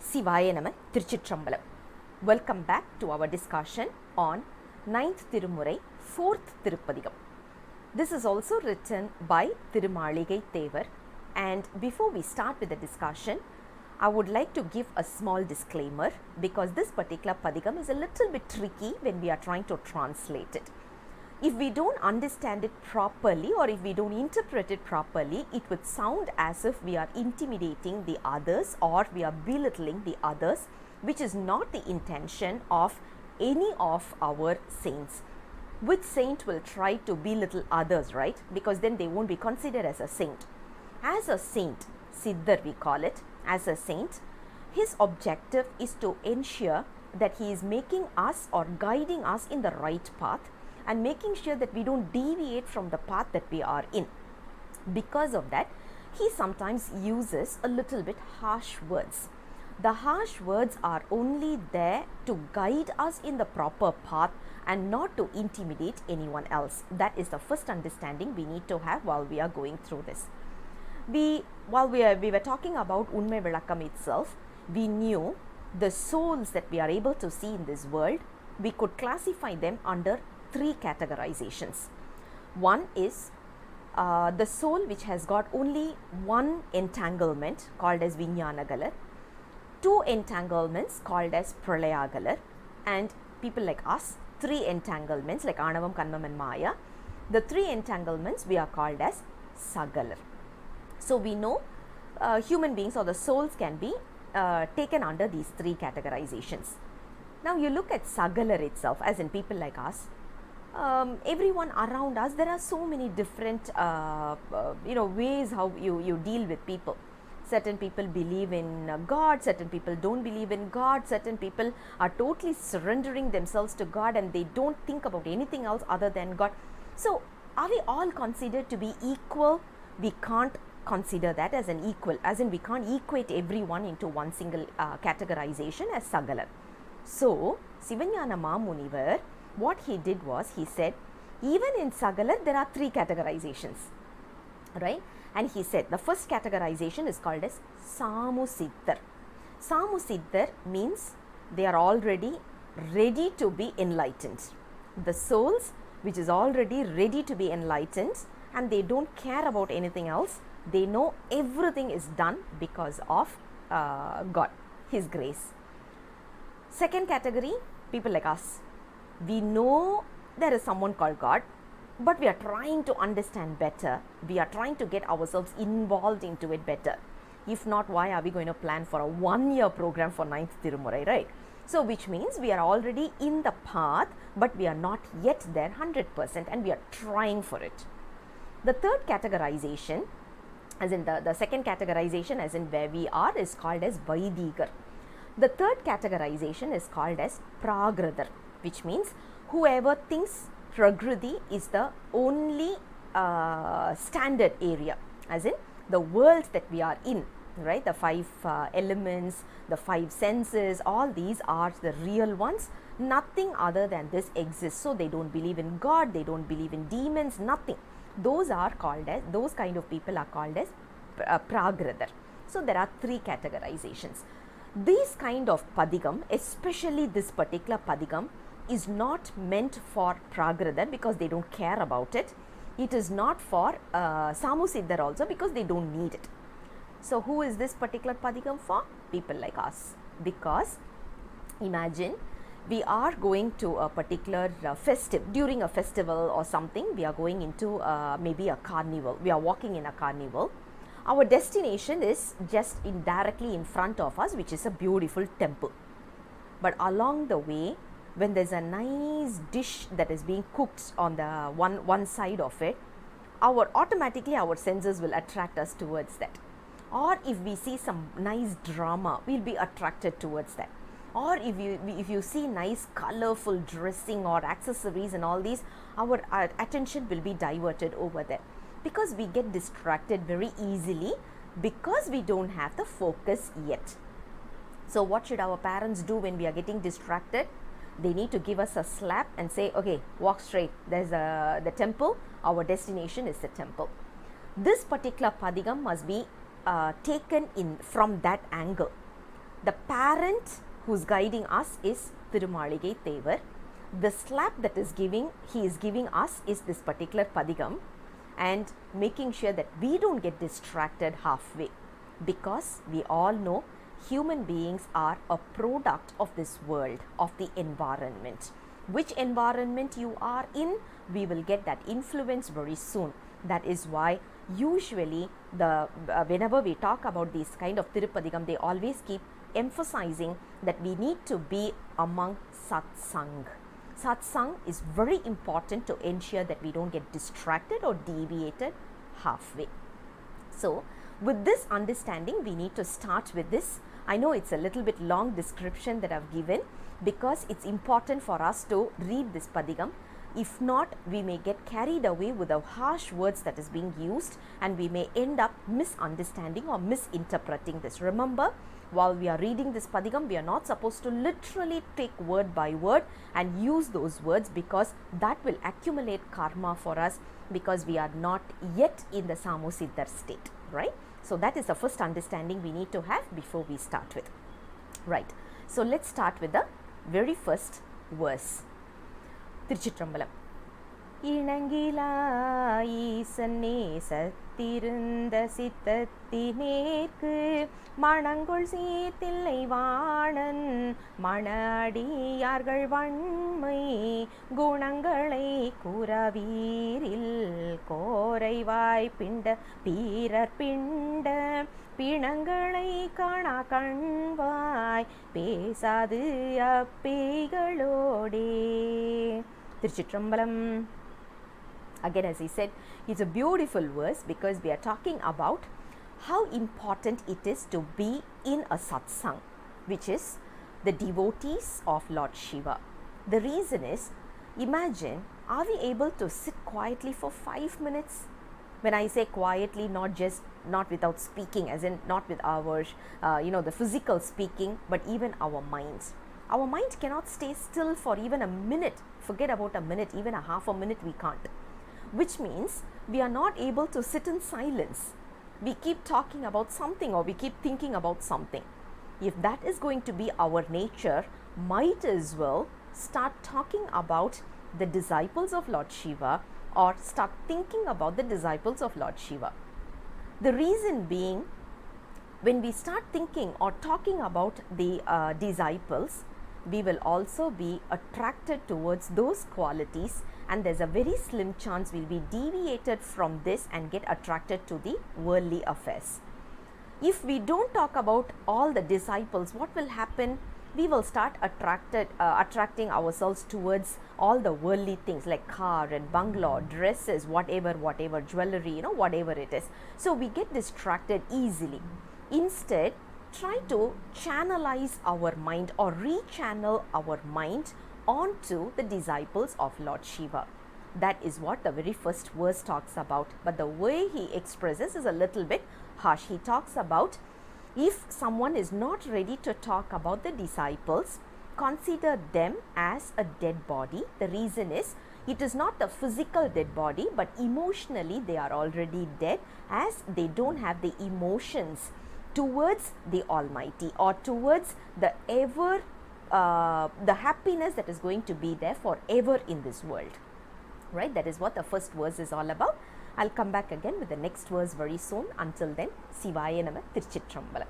Sivaya Nama Tiruchitrambalam. Welcome back to our discussion on 9th Thirumurai, 4th Thirupadigam. This is also written by ThiruMaaligai Thevar, and before we start with the discussion, I would like to give a small disclaimer because this particular padigam is a little bit tricky when we are trying to translate it. If we don't understand it properly or if we don't interpret it properly, it would sound as if we are intimidating the others or we are belittling the others, which is not the intention of any of our saints. Which saint will try to belittle others, right? Because then they won't be considered as a saint. As a saint, Siddhar we call it, as a saint, his objective is to ensure that he is making us or guiding us in the right path and making sure that we don't deviate from the path that we are in. Because of that, he sometimes uses a little bit harsh words. The harsh words are only there to guide us in the proper path and not to intimidate anyone else. That is the first understanding we need to have while we are going through this. While we were talking about Unmai Vilakkam itself, we knew the souls that we are able to see in this world, we could classify them under three categorizations. One is the soul which has got only one entanglement called as Vijnanagalar, two entanglements called as Pralayagalar, and people like us, three entanglements like Anavam, Kanmam and Maya. The three entanglements we are called as Sagalar. So we know human beings or the souls can be taken under these three categorizations. Now you look at Sagalar itself, as in people like us, everyone around us, there are so many different ways how you deal with people. Certain people believe in God, certain people don't believe in God, certain people are totally surrendering themselves to God and they don't think about anything else other than God. So are we all considered to be equal? We can't consider that as an equal, as in we can't equate everyone into one single categorization as Sagalar. So Sivanyana Mamunivar, what he did was, he said, even in Sagalar there are three categorizations, right? And he said the first categorization is called as Samusiddhar. Samusiddhar means they are already ready to be enlightened. The souls which is already ready to be enlightened and they don't care about anything else. They know everything is done because of God, His grace. Second category, people like us. We know there is someone called God, but we are trying to understand better. We are trying to get ourselves involved into it better. If not, why are we going to plan for a 1-year program for 9th Thirumurai, right? So which means we are already in the path, but we are not yet there 100% and we are trying for it. The third categorization, as in the second categorization as in where we are, is called as Vaidigar. The third categorization is called as Pragradar, which means whoever thinks Prakriti is the only standard area, as in the world that we are in, right? The 5 elements, the 5 senses, all these are the real ones. Nothing other than this exists. So they don't believe in God, they don't believe in demons, nothing. Those are called as, those kind of people are called as Pragradar. So there are three categorizations. This kind of padigam, especially this particular padigam, is not meant for Pragradar because they don't care about it. It is not for Samusiddhar also because they don't need it. So who is this particular padigam for? People like us. Because imagine we are going to a particular during a festival or something, we are going into maybe a carnival. We are walking in a carnival. Our destination is just directly in front of us, which is a beautiful temple. But along the way, when there's a nice dish that is being cooked on the one side of it, automatically our senses will attract us towards that. Or if we see some nice drama, we'll be attracted towards that. Or if you see nice colorful dressing or accessories and all these, our attention will be diverted over there. Because we get distracted very easily because we don't have the focus yet. So what should our parents do when we are getting distracted? They need to give us a slap and say, okay, walk straight. There's the temple. Our destination is the temple. This particular padigam must be taken in from that angle. The parent who's guiding us is ThiruMaaligai Thevar. The slap that he is giving us is this particular padigam, and making sure that we don't get distracted halfway, because we all know human beings are a product of this world, of the environment. Which environment you are in, we will get that influence very soon. That is why usually whenever we talk about these kind of Thirupadigam, they always keep emphasizing that we need to be among satsang. Satsang is very important to ensure that we don't get distracted or deviated halfway. So with this understanding, we need to start with this. I know it's a little bit long description that I've given, because it's important for us to read this padigam. If not, we may get carried away with the harsh words that is being used, and we may end up misunderstanding or misinterpreting this. Remember, while we are reading this padigam, we are not supposed to literally take word by word and use those words, because that will accumulate karma for us, because we are not yet in the samosiddhar state, right? So that is the first understanding we need to have before we start with. Right. So let's start with the very first verse. Tiruchitrambalam. inangkilaa eesan நேசத்திருந்த சித்தத்தினேற்கு மணங்கொள் சீத்தில்லை வாணன் மணஅடியார்கள் வன்மை குணங்களை கூறவீரில் கோரைவாய் பிண்ட பீரர் பிண்ட பிணங்களை காணா கண்வாய் பேசாது அப்பேய்களோடே. Tiruchitrambalam. Again, as he said, it's a beautiful verse, because we are talking about how important it is to be in a satsang, which is the devotees of Lord Shiva. The reason is, imagine, are we able to sit quietly for 5 minutes? When I say quietly, not without speaking, as in not with our the physical speaking, but even our minds. Our mind cannot stay still for even a minute. Forget about a minute, even a half a minute we can't. Which means we are not able to sit in silence. We keep talking about something, or we keep thinking about something. If that is going to be our nature, might as well start talking about the disciples of Lord Shiva, or start thinking about the disciples of Lord Shiva. The reason being, when we start thinking or talking about the disciples, we will also be attracted towards those qualities, and there's a very slim chance we'll be deviated from this and get attracted to the worldly affairs. If we don't talk about all the disciples, what will happen? We will start attracting ourselves towards all the worldly things like car and bungalow, dresses, whatever jewelry, whatever it is. So we get distracted easily. Instead, try to channelize our mind, or rechannel our mind onto the disciples of Lord Shiva. That is what the very first verse talks about. But the way he expresses is a little bit harsh. He talks about, if someone is not ready to talk about the disciples, consider them as a dead body. The reason is, it is not the physical dead body, but emotionally they are already dead, as they don't have the emotions towards the Almighty, or towards the happiness that is going to be there forever in this world. Right? That is what the first verse is all about. I'll come back again with the next verse very soon. Until then, Sivaya Nama, Tiruchitrambalam.